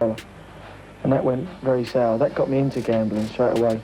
and that went very sour. That got me into gambling straight away.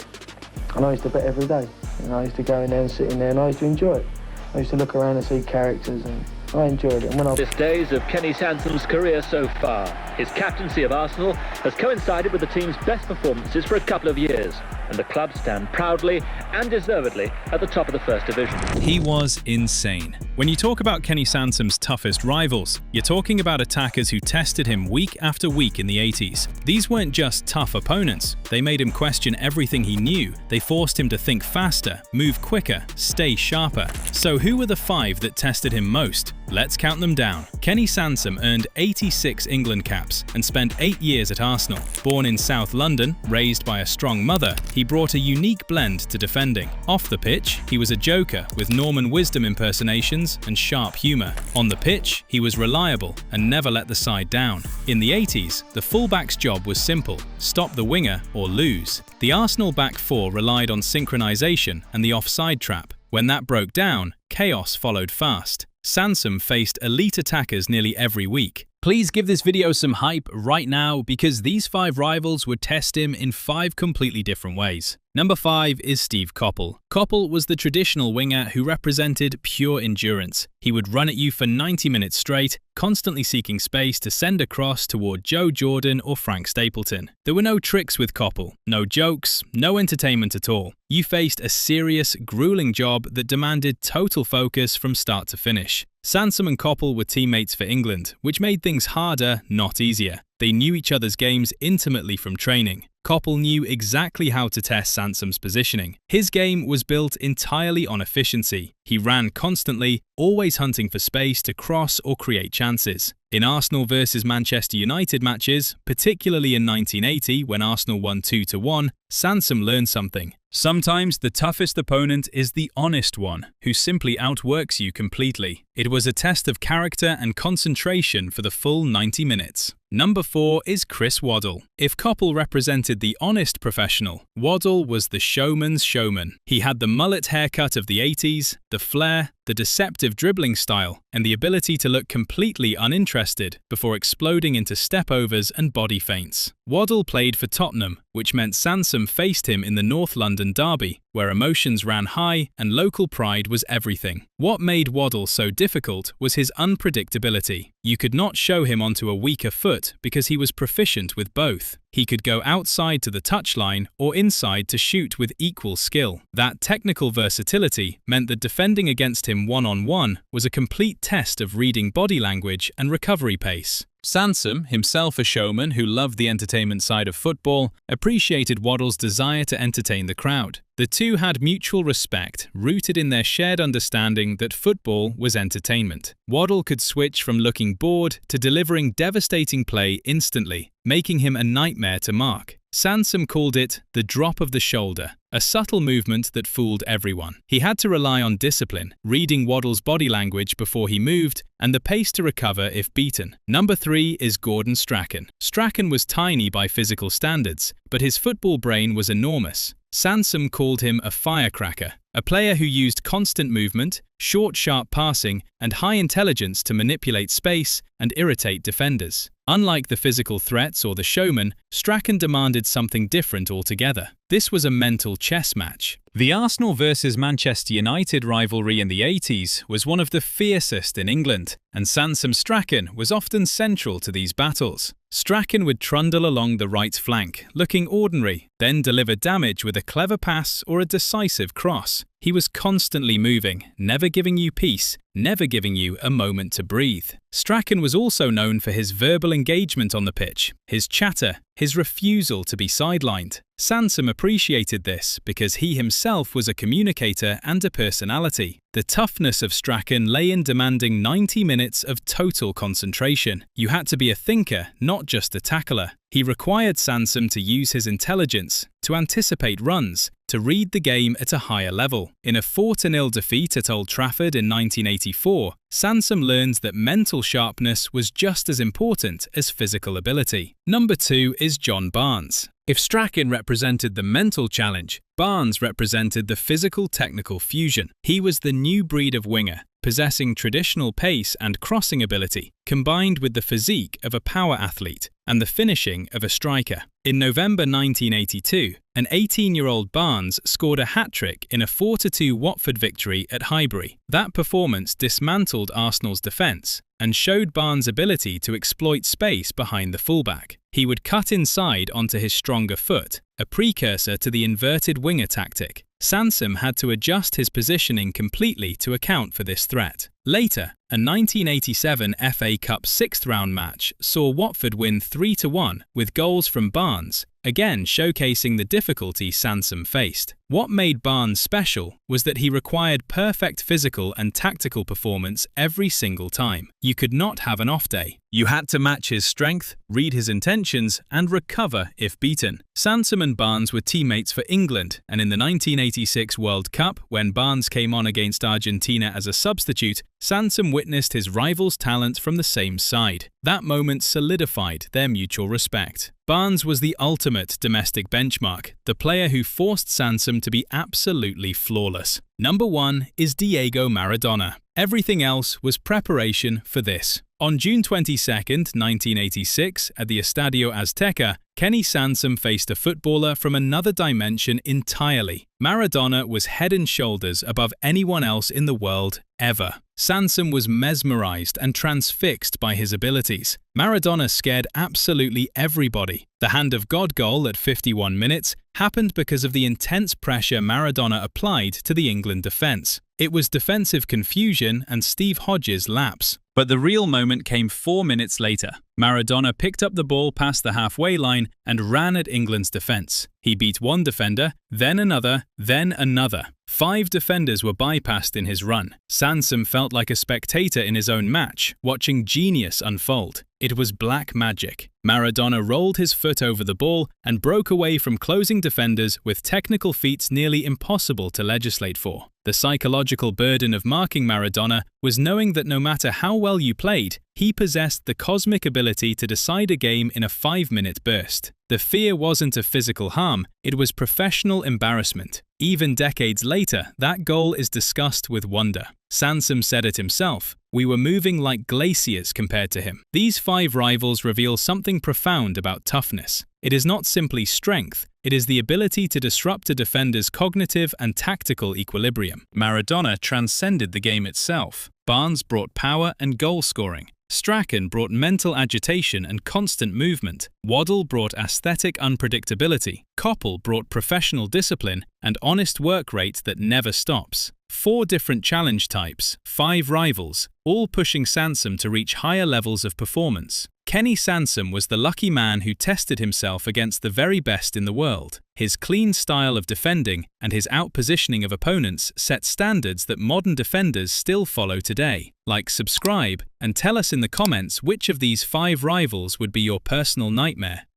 And I used to bet every day. I used to go in there and sit in there, and I used to enjoy it. I used to look around and see characters, and I enjoyed it. And when This days of Kenny Sansom's career so far. His captaincy of Arsenal has coincided with the team's best performances for a couple of years, and the club stand proudly and deservedly at the top of the First Division. He was insane. When you talk about Kenny Sansom's toughest rivals, you're talking about attackers who tested him week after week in the 80s. These weren't just tough opponents, they made him question everything he knew. They forced him to think faster, move quicker, stay sharper. So who were the 5 that tested him most? Let's count them down. Kenny Sansom earned 86 England caps and spent 8 years at Arsenal. Born in South London, raised by a strong mother, he brought a unique blend to defending. Off the pitch, he was a joker with Norman Wisdom impersonations and sharp humour. On the pitch, he was reliable and never let the side down. In the 80s, the fullback's job was simple: stop the winger or lose. The Arsenal back four relied on synchronisation and the offside trap. When that broke down, chaos followed fast. Sansom faced elite attackers nearly every week. Please give this video some hype right now, because these 5 rivals would test him in 5 completely different ways. Number 5 is Steve Coppell. Coppell was the traditional winger who represented pure endurance. He would run at you for 90 minutes straight, constantly seeking space to send a cross toward Joe Jordan or Frank Stapleton. There were no tricks with Coppell, no jokes, no entertainment at all. You faced a serious, grueling job that demanded total focus from start to finish. Sansom and Coppell were teammates for England, which made things harder, not easier. They knew each other's games intimately from training. Coppell knew exactly how to test Sansom's positioning. His game was built entirely on efficiency. He ran constantly, always hunting for space to cross or create chances. In Arsenal versus Manchester United matches, particularly in 1980 when Arsenal won 2-1, Sansom learned something. Sometimes the toughest opponent is the honest one, who simply outworks you completely. It was a test of character and concentration for the full 90 minutes. Number 4 is Chris Waddle. If Coppell represented the honest professional, Waddle was the showman's showman. He had the mullet haircut of the 80s, the flair, the deceptive dribbling style, and the ability to look completely uninterested before exploding into stepovers and body feints. Waddle played for Tottenham, which meant Sansom faced him in the North London derby, where emotions ran high and local pride was everything. What made Waddle so difficult was his unpredictability. You could not show him onto a weaker foot because he was proficient with both. He could go outside to the touchline or inside to shoot with equal skill. That technical versatility meant that defending against him one-on-one was a complete test of reading body language and recovery pace. Sansom, himself a showman who loved the entertainment side of football, appreciated Waddle's desire to entertain the crowd. The two had mutual respect, rooted in their shared understanding that football was entertainment. Waddle could switch from looking bored to delivering devastating play instantly, making him a nightmare to mark. Sansom called it the drop of the shoulder, a subtle movement that fooled everyone. He had to rely on discipline, reading Waddle's body language before he moved, and the pace to recover if beaten. Number 3 is Gordon Strachan. Strachan was tiny by physical standards, but his football brain was enormous. Sansom called him a firecracker, a player who used constant movement, short, sharp passing, and high intelligence to manipulate space and irritate defenders. Unlike the physical threats or the showman, Strachan demanded something different altogether. This was a mental chess match. The Arsenal versus Manchester United rivalry in the 80s was one of the fiercest in England, and Sansom Strachan was often central to these battles. Strachan would trundle along the right flank, looking ordinary, then deliver damage with a clever pass or a decisive cross. He was constantly moving, never giving you peace, never giving you a moment to breathe. Strachan was also known for his verbal engagement on the pitch, his chatter, his refusal to be sidelined. Sansom appreciated this because he himself was a communicator and a personality. The toughness of Strachan lay in demanding 90 minutes of total concentration. You had to be a thinker, not just a tackler. He required Sansom to use his intelligence, to anticipate runs, to read the game at a higher level. In a 4-0 defeat at Old Trafford in 1984, Sansom learned that mental sharpness was just as important as physical ability. Number 2 is John Barnes. If Strachan represented the mental challenge, Barnes represented the physical-technical fusion. He was the new breed of winger, possessing traditional pace and crossing ability, combined with the physique of a power athlete and the finishing of a striker. In November 1982, an 18-year-old Barnes scored a hat-trick in a 4-2 Watford victory at Highbury. That performance dismantled Arsenal's defence and showed Barnes' ability to exploit space behind the fullback. He would cut inside onto his stronger foot, a precursor to the inverted winger tactic. Sansom had to adjust his positioning completely to account for this threat. Later, a 1987 FA Cup sixth-round match saw Watford win 3-1 with goals from Barnes, again showcasing the difficulty Sansom faced. What made Barnes special was that he required perfect physical and tactical performance every single time. You could not have an off day. You had to match his strength, read his intentions, and recover if beaten. Sansom and Barnes were teammates for England, and in the 1986 World Cup, when Barnes came on against Argentina as a substitute, Sansom witnessed his rival's talent from the same side. That moment solidified their mutual respect. Barnes was the ultimate domestic benchmark, the player who forced Sansom to be absolutely flawless. Number 1 is Diego Maradona. Everything else was preparation for this. On June 22, 1986, at the Estadio Azteca, Kenny Sansom faced a footballer from another dimension entirely. Maradona was head and shoulders above anyone else in the world ever. Sansom was mesmerized and transfixed by his abilities. Maradona scared absolutely everybody. The Hand of God goal at 51 minutes happened because of the intense pressure Maradona applied to the England defence. It was defensive confusion and Steve Hodges' lapse. But the real moment came 4 minutes later. Maradona picked up the ball past the halfway line and ran at England's defence. He beat one defender, then another, then another. 5 defenders were bypassed in his run. Sansom felt like a spectator in his own match, watching genius unfold. It was black magic. Maradona rolled his foot over the ball and broke away from closing defenders with technical feats nearly impossible to legislate for. The psychological burden of marking Maradona was knowing that no matter how well you played, he possessed the cosmic ability to decide a game in a 5-minute burst. The fear wasn't of physical harm, it was professional embarrassment. Even decades later, that goal is discussed with wonder. Sansom said it himself, "We were moving like glaciers compared to him." These 5 rivals reveal something profound about toughness. It is not simply strength, it is the ability to disrupt a defender's cognitive and tactical equilibrium. Maradona transcended the game itself. Barnes brought power and goal scoring. Strachan brought mental agitation and constant movement. Waddle brought aesthetic unpredictability. Koppel brought professional discipline and honest work rate that never stops. 4 different challenge types, 5 rivals, all pushing Sansom to reach higher levels of performance. Kenny Sansom was the lucky man who tested himself against the very best in the world. His clean style of defending and his outpositioning of opponents set standards that modern defenders still follow today. Like, subscribe, and tell us in the comments which of these 5 rivals would be your personal nightmare.